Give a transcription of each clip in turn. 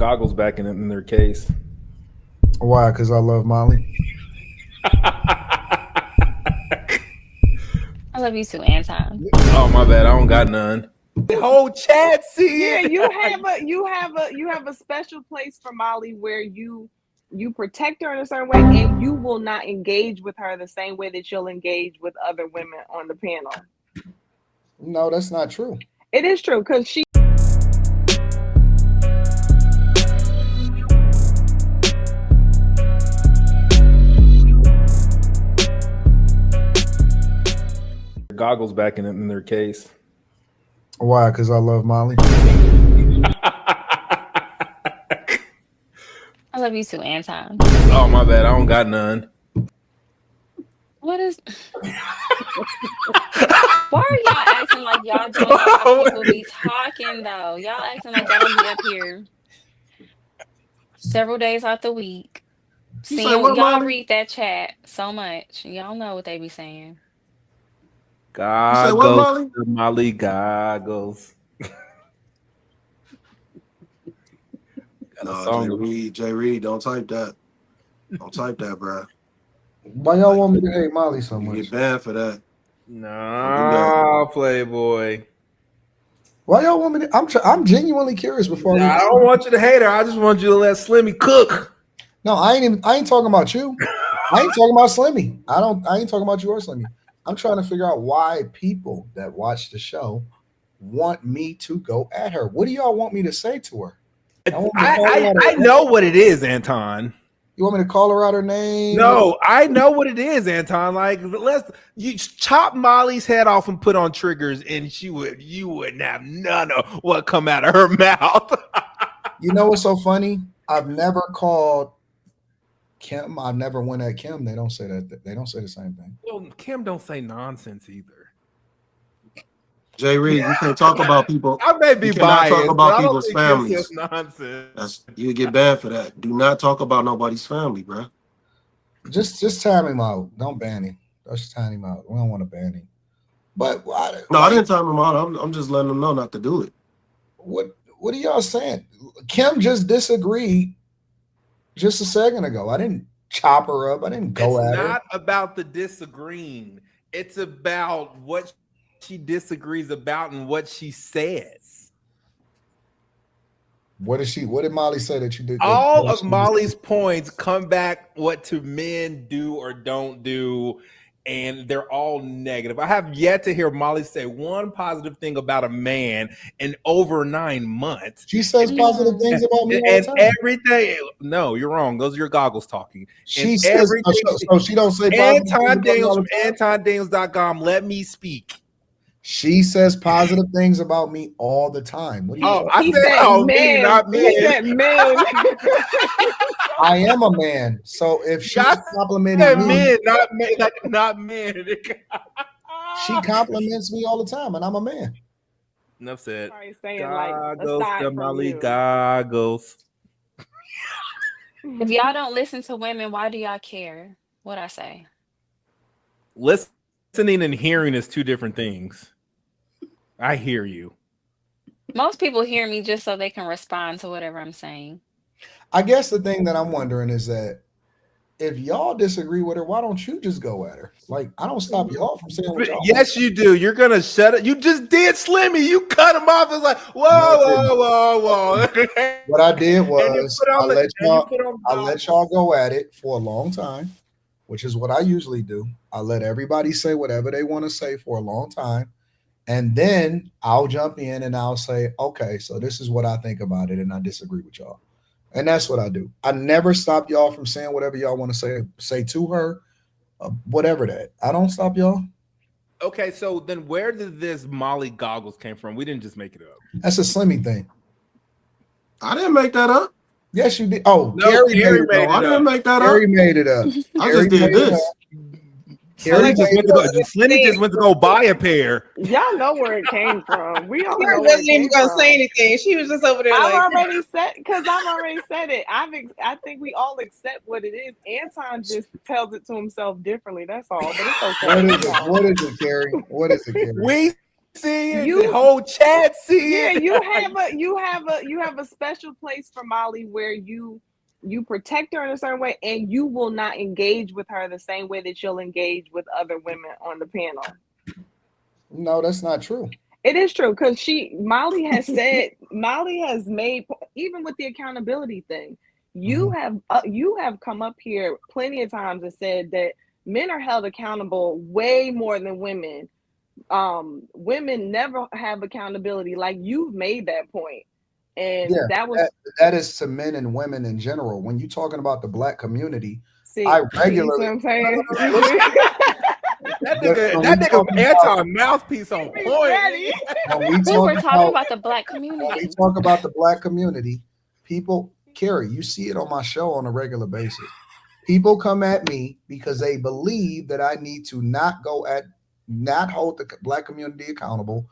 goggles back in their case. Why? Because I love Molly. I love you too, Anton. Oh my bad, I don't got none. The whole chat see Yeah, it. you have a special place for Molly where you protect her in a certain way, and you will not engage with her the same way that you'll engage with other women on the panel. No, that's not true. It is true because she. Goggles back in their case. Why? Because I love Molly. I love you too, Anton. Oh my bad, I don't got none. What is? Why are y'all acting like y'all don't know how people be talking though? Y'all acting like y'all don't be up here several days out the week. You say Seeing what, y'all Molly? read that chat so much. Y'all know what they be saying. You say what, Goggles, Molly? the Molly goggles. Got a No, song. Jay Reed, don't type that. Don't type that, bro. Why y'all want me to hate Molly so You much? get banned for that. Nah, Playboy. Why y'all want me to? I'm genuinely curious before Nah, I don't want you to hate her. I just want you to let Slimmy cook. No, I ain't talking about you. I ain't talking about Slimmy. I ain't talking about you or Slimmy. I'm trying to figure out why people that watch the show want me to go at her. What do y'all want me to say to her? I know what it is, Anton. You want me to call her out her name? No, I know what it is, Anton. Like, you chop Molly's head off and put on triggers, and you wouldn't have none of what come out of her mouth. You know what's so funny? I've never called Kim. I've never went at Kim. They don't say that. They don't say the same thing. Well, Kim don't say nonsense either. Jay Reed, you can't talk about people. I may be You cannot biased, talk about but I don't people's think Kim families. says nonsense. You get banned for that. Do not talk about nobody's family, bro. Just time him out. Don't ban him. Just time him out. We don't want to ban him. But I didn't time him out. I'm just letting them know not to do it. What are y'all saying? Kim just disagreed just a second ago. I didn't chop her up. I didn't go at her. It's not about the disagreeing. It's about what she disagrees about and what she says. What did Molly say that you did? All of Molly's points come back what to men do or don't do, and they're all negative. I have yet to hear Molly say one positive thing about a man in over 9 months. She says positive things about me all the time. Everything. No, you're wrong. Those are your goggles talking. She says so. She don't say Anton Daniels from AntonDaniels.com. Let me speak. She says positive things about me all the time. What do you I said men, not men. He said men. I am a man. So if she's complimenting me, men, not men. She compliments me all the time, and I'm a man. Enough said. Goggles, the Molly goggles. If y'all don't listen to women, why do y'all care what I say? Listening and hearing is two different things. I hear you. Most people hear me just so they can respond to whatever I'm saying. I guess the thing that I'm wondering is that if y'all disagree with her, why don't you just go at her? Like, I don't stop y'all from saying what y'all Yes, you do. You're going to shut it. You just did Slimmy. You cut him off. It's like, whoa. What I did was I let y'all go at it for a long time, which is what I usually do. I let everybody say whatever they want to say for a long time. And then I'll jump in and I'll say, okay, so this is what I think about it. And I disagree with y'all. And that's what I do. I never stop y'all from saying whatever y'all want to say to her, whatever that. I don't stop y'all. Okay, so then where did this Molly goggles came from? We didn't just make it up. That's a Slimmy thing. I didn't make that up. Yes, you did. Oh, no, Gary made it up. I didn't make that Gary made it up. I just did this. Slimmy just went to go buy a pair. Y'all know where it came from. We all Karen know wasn't even gonna say anything. She was just over there. I've already said it. I think we all accept what it is. Anton just tells it to himself differently. That's all. But it's okay. What is it, Carrie? What is it, Carrie? We see it. The whole chat see it. Yeah, you have a special place for Molly where you protect her in a certain way, and you will not engage with her the same way that you'll engage with other women on the panel. No, that's not true. It is true, because Molly has made, even with the accountability thing, you have come up here plenty of times and said that men are held accountable way more than women. Women never have accountability. Like, you've made that point. And that is to men and women in general. When you're talking about the Black community, I regularly. See what I'm saying? That nigga Anton mouthpiece on point. We were talking about the Black community. When we talk about the Black community, people, Carrie, you see it on my show on a regular basis. People come at me because they believe that I need to not hold the Black community accountable,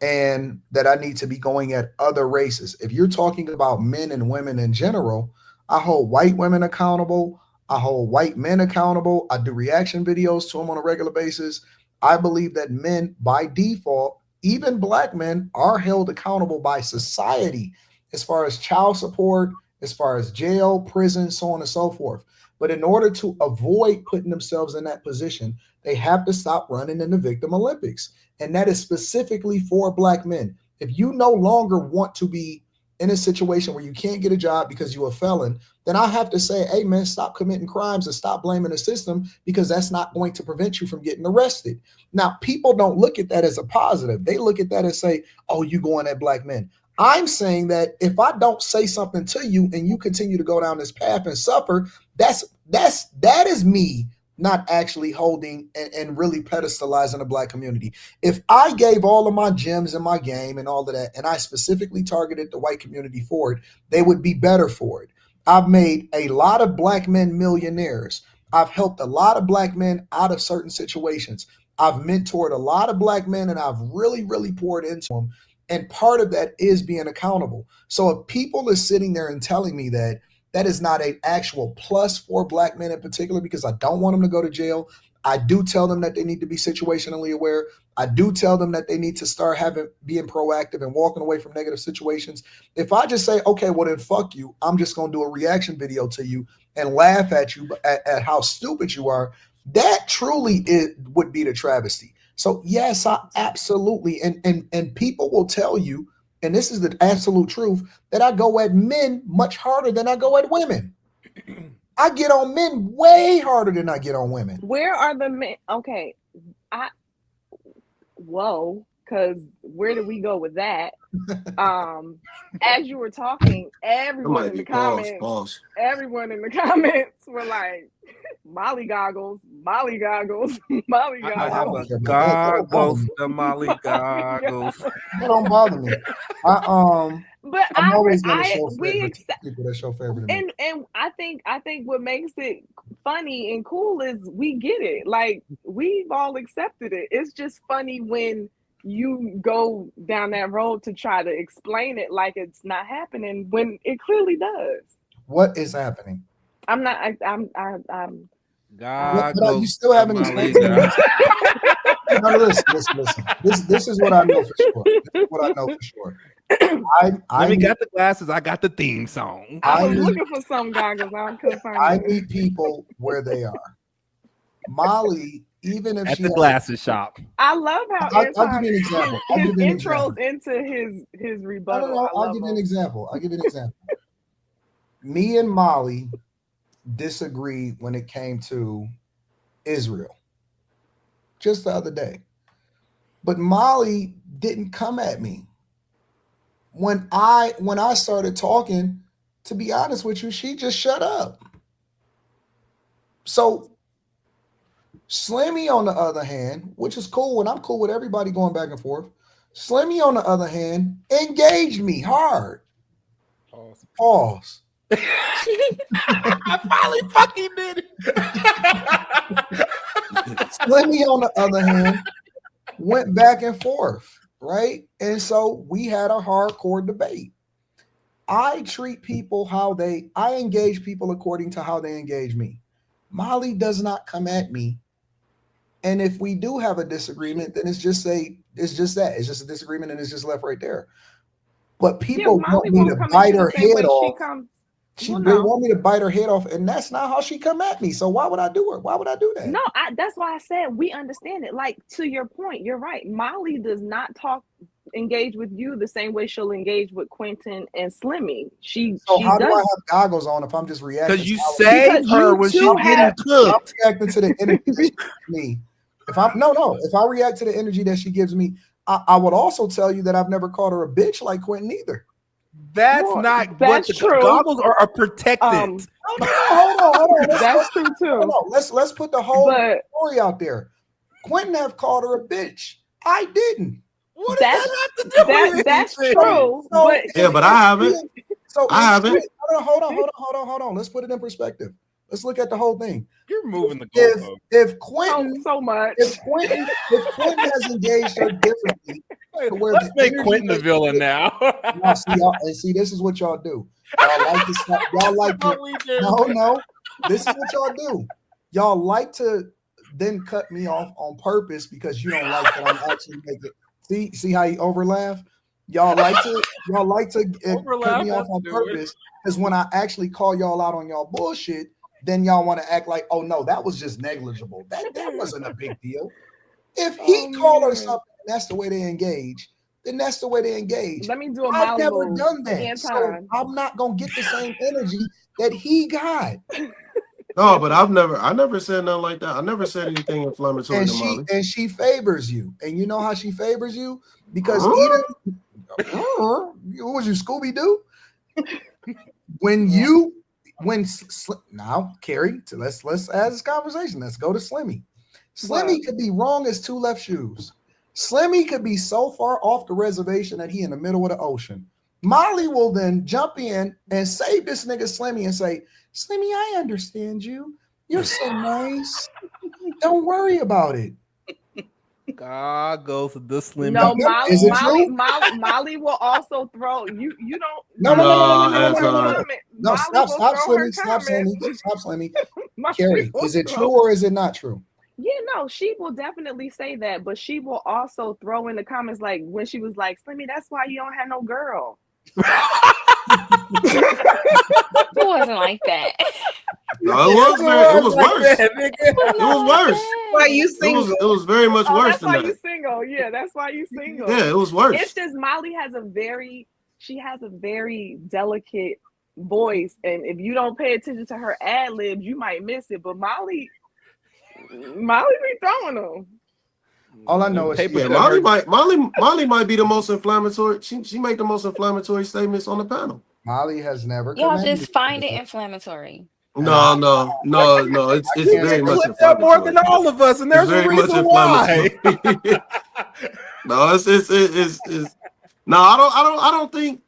and that I need to be going at other races. If you're talking about men and women in general, I hold white women accountable. I hold white men accountable. I do reaction videos to them on a regular basis. I believe that men, by default, even Black men, are held accountable by society as far as child support, as far as jail, prison, so on and so forth. But in order to avoid putting themselves in that position, they have to stop running in the Victim Olympics. And that is specifically for Black men. If you no longer want to be in a situation where you can't get a job because you're a felon, then I have to say, hey, man, stop committing crimes and stop blaming the system, because that's not going to prevent you from getting arrested. Now, people don't look at that as a positive. They look at that and say, oh, you going at Black men. I'm saying that if I don't say something to you and you continue to go down this path and suffer, that is me not actually holding and really pedestalizing the Black community. If I gave all of my gems in my game and all of that, and I specifically targeted the white community for it, they would be better for it. I've made a lot of Black men millionaires. I've helped a lot of Black men out of certain situations. I've mentored a lot of Black men, and I've really, really poured into them. And part of that is being accountable. So if people are sitting there and telling me that is not an actual plus for Black men in particular, because I don't want them to go to jail. I do tell them that they need to be situationally aware. I do tell them that they need to start being proactive and walking away from negative situations. If I just say, okay, well then fuck you, I'm just going to do a reaction video to you and laugh at you at how stupid you are, that truly would be the travesty. So yes, I absolutely, and people will tell you, and this is the absolute truth, that I go at men much harder than I go at women. I get on men way harder than I get on women. Where are the men? Okay. Because where did we go with that? As you were talking, everyone in the comments were like, Molly goggles, Molly goggles, Molly goggles. Goggles, the Molly goggles. That don't bother me. But I'm always going to show people that show favor to me. And I think what makes it funny and cool is we get it. Like, we've all accepted it. It's just funny when you go down that road to try to explain it like it's not happening when it clearly does. What is happening? I'm you still haven't explained to me. No, listen. This is what I know for sure. Let me get the glasses. I got the theme song. I was looking for some goggles. I couldn't find I meet people where they are. Molly, even if at the glasses shop. I love how I'll give you an example. His intros into his rebuttal. No. I'll give you an example. Me and Molly disagreed when it came to Israel just the other day, but Molly didn't come at me when I started talking. To be honest with you, she just shut up. So Slimmy, on the other hand, which is cool, and I'm cool with everybody going back and forth, Slimmy, on the other hand, engaged me hard. Pause. I finally fucking did it. Slimmy, on the other hand, went back and forth, right? And so we had a hardcore debate. I treat people I engage people according to how they engage me. Molly does not come at me. And if we do have a disagreement, then it's just a It's just that. It's just a disagreement, and it's just left right there. But people Molly want me won't to come at bite you the her same way head she off. comes. They Well, no. want me to bite her head off, and that's not how she come at me. So why would I do her? Why would I do that? No, that's why I said we understand it. Like, to your point, you're right. Molly does not engage with you the same way she'll engage with Quentin and Slimmy. So how do I have goggles on if I'm just reacting? Because you save her when she's getting cooked. I'm reacting to the energy that she gives me. If I react to the energy that she gives me, I would also tell you that I've never called her a bitch like Quentin either. That's not what the true. goggles are protected. Hold on. That's true too. Let's put the whole story out there. Quentin have called her a bitch. I didn't. What does that have to do with that's anything? true. But I haven't. I haven't. Hold on. Let's put it in perspective. Let's look at the whole thing. You're moving the goalpost. If Quentin so much. If Quentin has engaged her differently, let's make Quentin the villain now. See, this is what y'all do. Y'all like to stop. Y'all like to. No. This is what y'all do. Y'all like to then cut me off on purpose because you don't like that I'm actually making. See how you overlaugh? Y'all like to cut me off on purpose because when I actually call y'all out on y'all bullshit, then y'all want to act like, oh no, that was just negligible. That wasn't a big deal. If he called her something, and that's the way they engage, then that's the way they engage. Let me do a I've never move. done that. So I'm not gonna get the same energy that he got. No, but I never said nothing like that. I never said anything inflammatory to Molly. And she favors you. And you know how she favors you? Because even what was you, Scooby-Doo? Now, Carrie, let's add this conversation. Let's go to Slimmy. Slimmy could be wrong as two left shoes. Slimmy could be so far off the reservation that he in the middle of the ocean. Molly will then jump in and save this nigga Slimmy and say, Slimmy, I understand you. You're so nice. Don't worry about it. God goes to the Slimmy. No, Molly will also throw you. You don't. No, stop, Slimmy. Carrie, is it true or is it not true? Yeah, no, she will definitely say that, but she will also throw in the comments like when she was like, Slimmy, that's why you don't have no girl. It wasn't like that. No, it was worse. It was worse. Why you single? It was very much worse than that. That's why you single. Yeah, that's why you single. Yeah, it was worse. It's just Molly has a very delicate voice, and if you don't pay attention to her ad libs, you might miss it. But Molly be throwing them. All I know is Molly might be the most inflammatory. She make the most inflammatory statements on the panel. Molly has never. Y'all just find it inflammatory. No. It's very much inflammatory. More than all of us, and there's a reason why. No, it's no. I don't think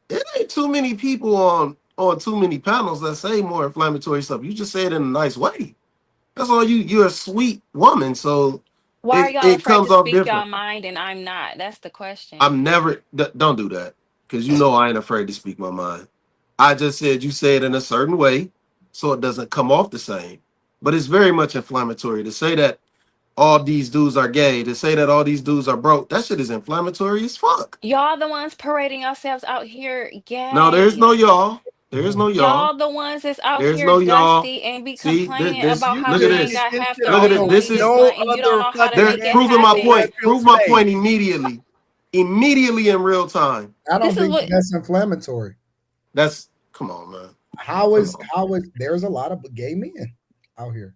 it ain't too many people on too many panels that say more inflammatory stuff. You just say it in a nice way. That's all. You're a sweet woman, so. Why are y'all afraid to speak your mind and I'm not? That's the question. I'm never. Don't do that because you know I ain't afraid to speak my mind. I just said you say it in a certain way so it doesn't come off the same. But it's very much inflammatory to say that all these dudes are gay, to say that all these dudes are broke. That shit is inflammatory as fuck. Y'all the ones parading yourselves out here gay. No, there's no y'all. There's no y'all. Y'all the ones that's out there's here no dusty and be complaining about how you ain't got half the look at this. This is no and you don't know how to make it proving my happen. point. Prove my point immediately. Immediately in real time. I don't think that's inflammatory. That's come on, man. How is there's a lot of gay men out here.